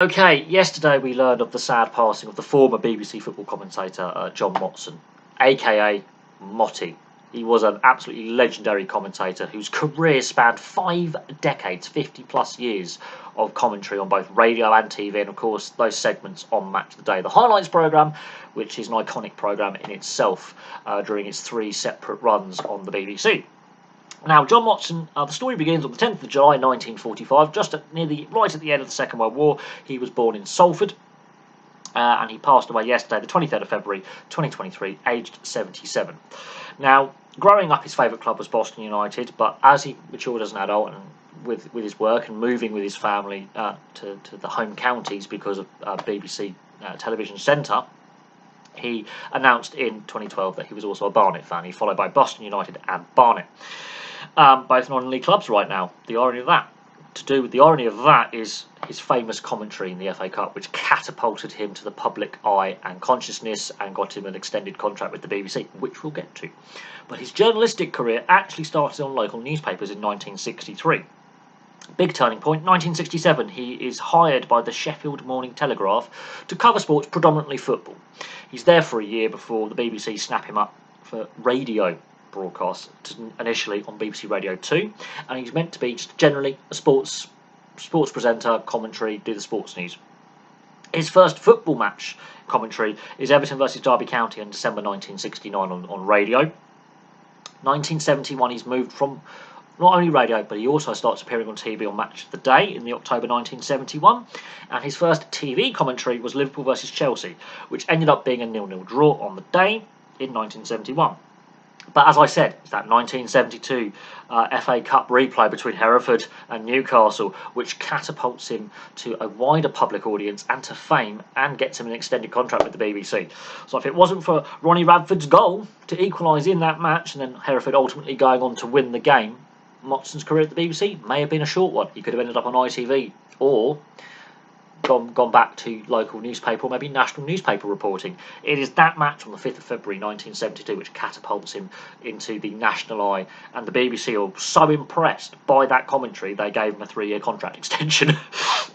Okay, yesterday we learned of the sad passing of the former BBC football commentator John Motson, aka Motty. He was an absolutely legendary commentator whose career spanned 5 decades, 50 plus years of commentary on both radio and TV, and of course those segments on Match of the Day. The Highlights programme, which is an iconic programme in itself during its 3 separate runs on the BBC. Now, John Motson, the story begins on the 10th of July 1945, right at the end of the Second World War. He was born in Salford, and he passed away yesterday, the 23rd of February 2023, aged 77. Now, growing up, his favourite club was Boston United, but as he matured as an adult and with his work and moving with his family to the home counties because of BBC Television Centre, he announced in 2012 that he was also a Barnet fan. He followed by Boston United and Barnet. Both non-league clubs right now. The irony of that is his famous commentary in the FA Cup, which catapulted him to the public eye and consciousness and got him an extended contract with the BBC, which we'll get to. But his journalistic career actually started on local newspapers in 1963. Big turning point, 1967, he is hired by the Sheffield Morning Telegraph to cover sports, predominantly football. He's there for a year before the BBC snap him up for radio broadcasts, initially on BBC Radio 2, and he's meant to be just generally a sports presenter, commentary, do the sports news. His first football match commentary is Everton versus Derby County in December 1969 on radio. 1971 he's moved from not only radio, but he also starts appearing on TV on Match of the Day in the October 1971. And his first TV commentary was Liverpool versus Chelsea, which ended up being a 0-0 draw on the day in 1971. But as I said, it's that 1972 FA Cup replay between Hereford and Newcastle, which catapults him to a wider public audience and to fame, and gets him an extended contract with the BBC. So if it wasn't for Ronnie Radford's goal to equalise in that match, and then Hereford ultimately going on to win the game, Motson's career at the BBC may have been a short one. He could have ended up on ITV or gone back to local newspaper or maybe national newspaper reporting. It is that match on the 5th of February 1972 which catapults him into the national eye, and the BBC are so impressed by that commentary they gave him a 3-year contract extension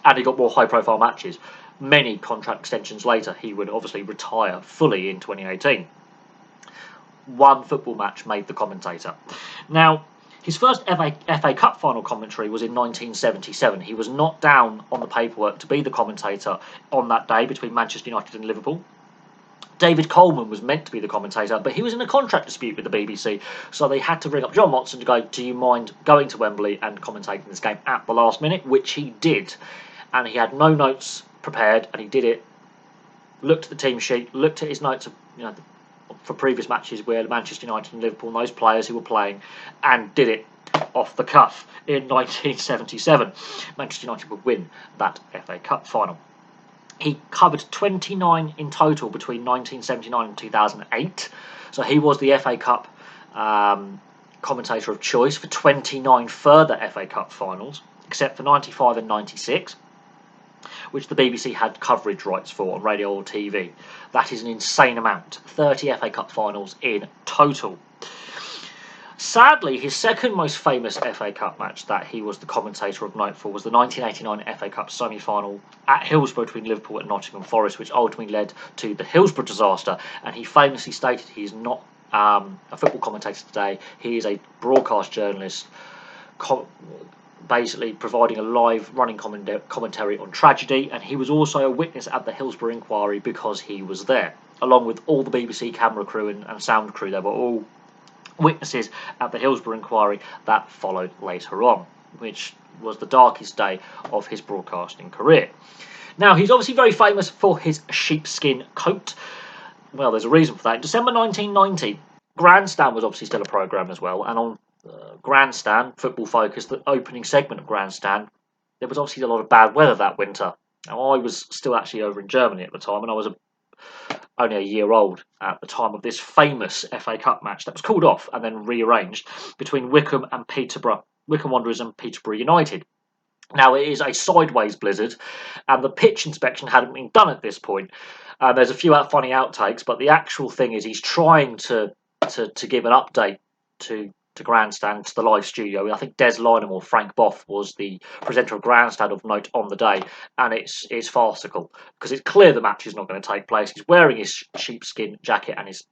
and he got more high profile matches. Many contract extensions later he would obviously retire fully in 2018. One football match made the commentator. Now, his first FA Cup final commentary was in 1977. He was not down on the paperwork to be the commentator on that day between Manchester United and Liverpool. David Coleman was meant to be the commentator, but he was in a contract dispute with the BBC, so they had to ring up John Motson to go, do you mind going to Wembley and commentating this game at the last minute, which he did. And he had no notes prepared, and he did it, looked at the team sheet, looked at his notes of, for previous matches where Manchester United and Liverpool and those players who were playing, and did it off the cuff in 1977. Manchester United would win that FA Cup final. He covered 29 in total between 1979 and 2008, so he was the FA Cup commentator of choice for 29 further FA Cup finals, except for 95 and 96. Which the BBC had coverage rights for on radio or TV. That is an insane amount. 30 FA Cup finals in total. Sadly, his second most famous FA Cup match that he was the commentator of note for was the 1989 FA Cup semi-final at Hillsborough between Liverpool and Nottingham Forest, which ultimately led to the Hillsborough disaster. And he famously stated he is not a football commentator today. He is a broadcast journalist, basically providing a live running commentary on tragedy, and he was also a witness at the Hillsborough inquiry because he was there, along with all the BBC camera crew and sound crew. They were all witnesses at the Hillsborough inquiry that followed later on, which was the darkest day of his broadcasting career. Now, he's obviously very famous for his sheepskin coat. Well, there's a reason for that. In December 1990, Grandstand was obviously still a programme as well, and on Grandstand, football focused, the opening segment of Grandstand, there was obviously a lot of bad weather that winter. Now, I was still actually over in Germany at the time, and I was only a year old at the time of this famous FA Cup match that was called off and then rearranged between Wycombe Wanderers and Peterborough United. Now, it is a sideways blizzard, and the pitch inspection hadn't been done at this point. There's a few funny outtakes, but the actual thing is he's trying to give an update to to Grandstand, to the live studio. I think Des Lynam or Frank Boff was the presenter of Grandstand of note on the day, and it's farcical because it's clear the match is not going to take place. He's wearing his sheepskin jacket and his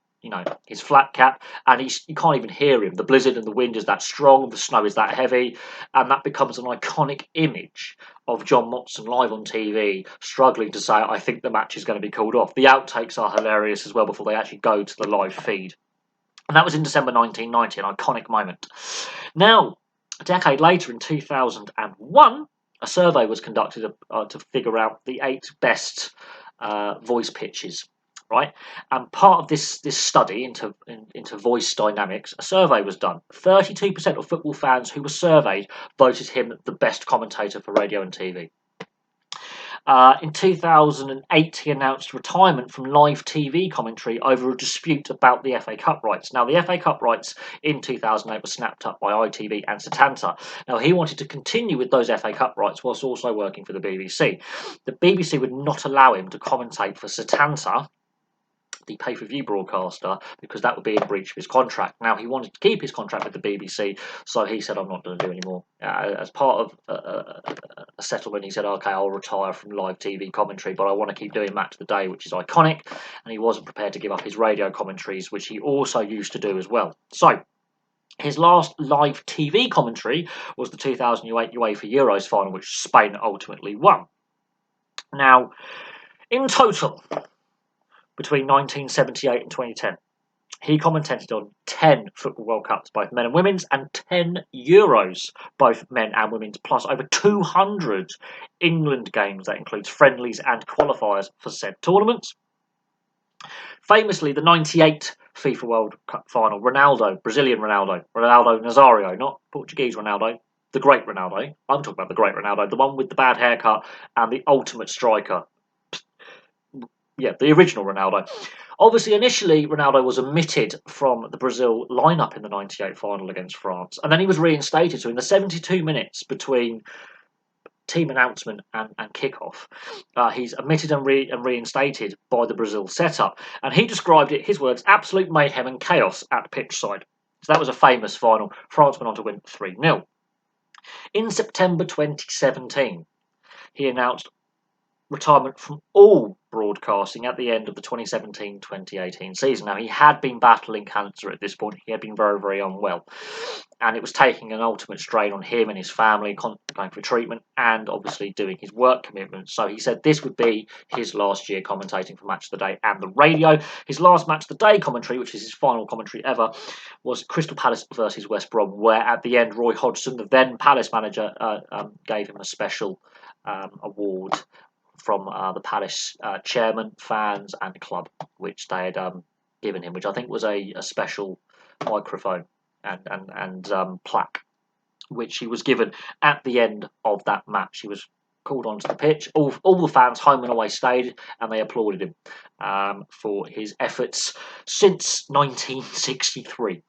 flat cap, and you can't even hear him. The blizzard and the wind is that strong, the snow is that heavy, and that becomes an iconic image of John Motson live on TV, struggling to say, I think the match is going to be called off. The outtakes are hilarious as well before they actually go to the live feed. And that was in December 1990, an iconic moment. Now, a decade later, in 2001, a survey was conducted to figure out the 8 best voice pitches. Right, and part of this study into voice dynamics, a survey was done. 32% of football fans who were surveyed voted him the best commentator for radio and TV. In 2008, he announced retirement from live TV commentary over a dispute about the FA Cup rights. Now, the FA Cup rights in 2008 were snapped up by ITV and Setanta. Now, he wanted to continue with those FA Cup rights whilst also working for the BBC. The BBC would not allow him to commentate for Setanta, the pay-per-view broadcaster, because that would be in breach of his contract. Now, he wanted to keep his contract with the BBC, so he said, I'm not going to do any more. As part of a settlement, he said, okay, I'll retire from live TV commentary, but I want to keep doing Match of the Day, which is iconic, and he wasn't prepared to give up his radio commentaries, which he also used to do as well. So, his last live TV commentary was the 2008 UEFA Euros final, which Spain ultimately won. Now, in total, between 1978 and 2010, he commentated on 10 Football World Cups, both men and women's, and 10 Euros, both men and women's, plus over 200 England games. That includes friendlies and qualifiers for said tournaments. Famously, the 98 FIFA World Cup final, Ronaldo, Brazilian Ronaldo Nazario, not Portuguese Ronaldo, the great Ronaldo. I'm talking about the great Ronaldo, the one with the bad haircut and the ultimate striker. Yeah, the original Ronaldo. Obviously, initially, Ronaldo was omitted from the Brazil lineup in the 98 final against France, and then he was reinstated. So in the 72 minutes between team announcement and kickoff, he's omitted and reinstated by the Brazil setup. And he described it, his words, absolute mayhem and chaos at pitch side. So that was a famous final. France went on to win 3-0. In September 2017, he announced retirement from all broadcasting at the end of the 2017-2018 season. Now, he had been battling cancer at this point. He had been very, very unwell, and it was taking an ultimate strain on him and his family, going for treatment and obviously doing his work commitments. So he said this would be his last year commentating for Match of the Day and the radio. His last Match of the Day commentary, which is his final commentary ever, was Crystal Palace versus West Brom, where at the end Roy Hodgson, the then Palace manager, gave him a special award from the Palace chairman, fans and club, which they had given him, which I think was a special microphone and plaque, which he was given at the end of that match. He was called onto the pitch. All the fans, home and away, stayed, and they applauded him for his efforts since 1963.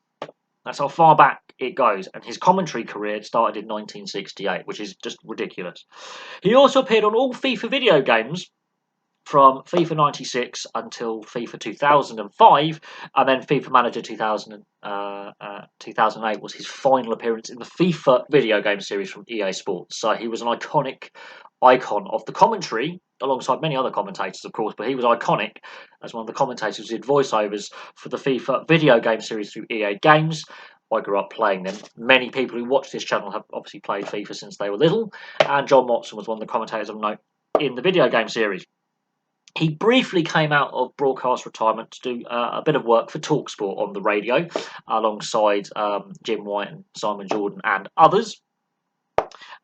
That's how far back it goes, and his commentary career started in 1968, which is just ridiculous. He also appeared on all FIFA video games from FIFA 96 until FIFA 2005, and then FIFA Manager 2008 was his final appearance in the FIFA video game series from EA Sports. So he was an iconic icon of the commentary, alongside many other commentators, of course, but he was iconic as one of the commentators who did voiceovers for the FIFA video game series through EA Games. I grew up playing them. Many people who watch this channel have obviously played FIFA since they were little, and John Motson was one of the commentators of note in the video game series. He briefly came out of broadcast retirement to do a bit of work for TalkSport on the radio, alongside Jim White and Simon Jordan and others,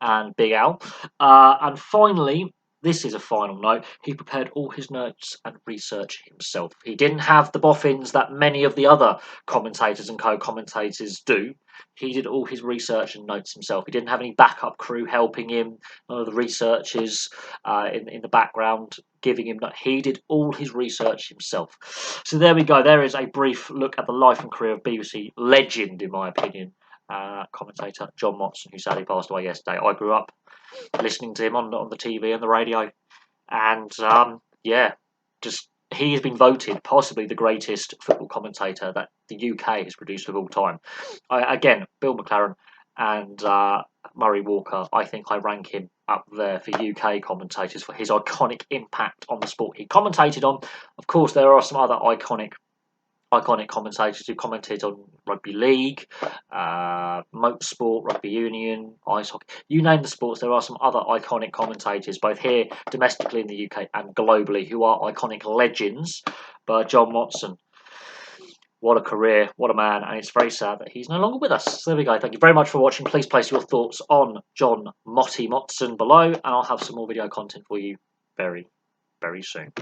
and Big Al. And finally, this is a final note, he prepared all his notes and research himself. He didn't have the boffins that many of the other commentators and co-commentators do. He did all his research and notes himself. He didn't have any backup crew helping him, none of the researchers in the background giving him. He did all his research himself. So there we go. There is a brief look at the life and career of BBC legend, in my opinion, commentator John Motson, who sadly passed away yesterday. I grew up listening to him on the TV and the radio, and yeah, just he has been voted possibly the greatest football commentator that the UK has produced of all time. Again, Bill McLaren and Murray Walker, I think I rank him up there for UK commentators for his iconic impact on the sport he commentated on. Of course, there are some other iconic commentators who commented on rugby league, motorsport, rugby union, ice hockey. You name the sports, there are some other iconic commentators, both here domestically in the UK and globally, who are iconic legends. But John Motson, what a career, what a man, and it's very sad that he's no longer with us. So there we go. Thank you very much for watching. Please place your thoughts on John Motson below, and I'll have some more video content for you very, very soon.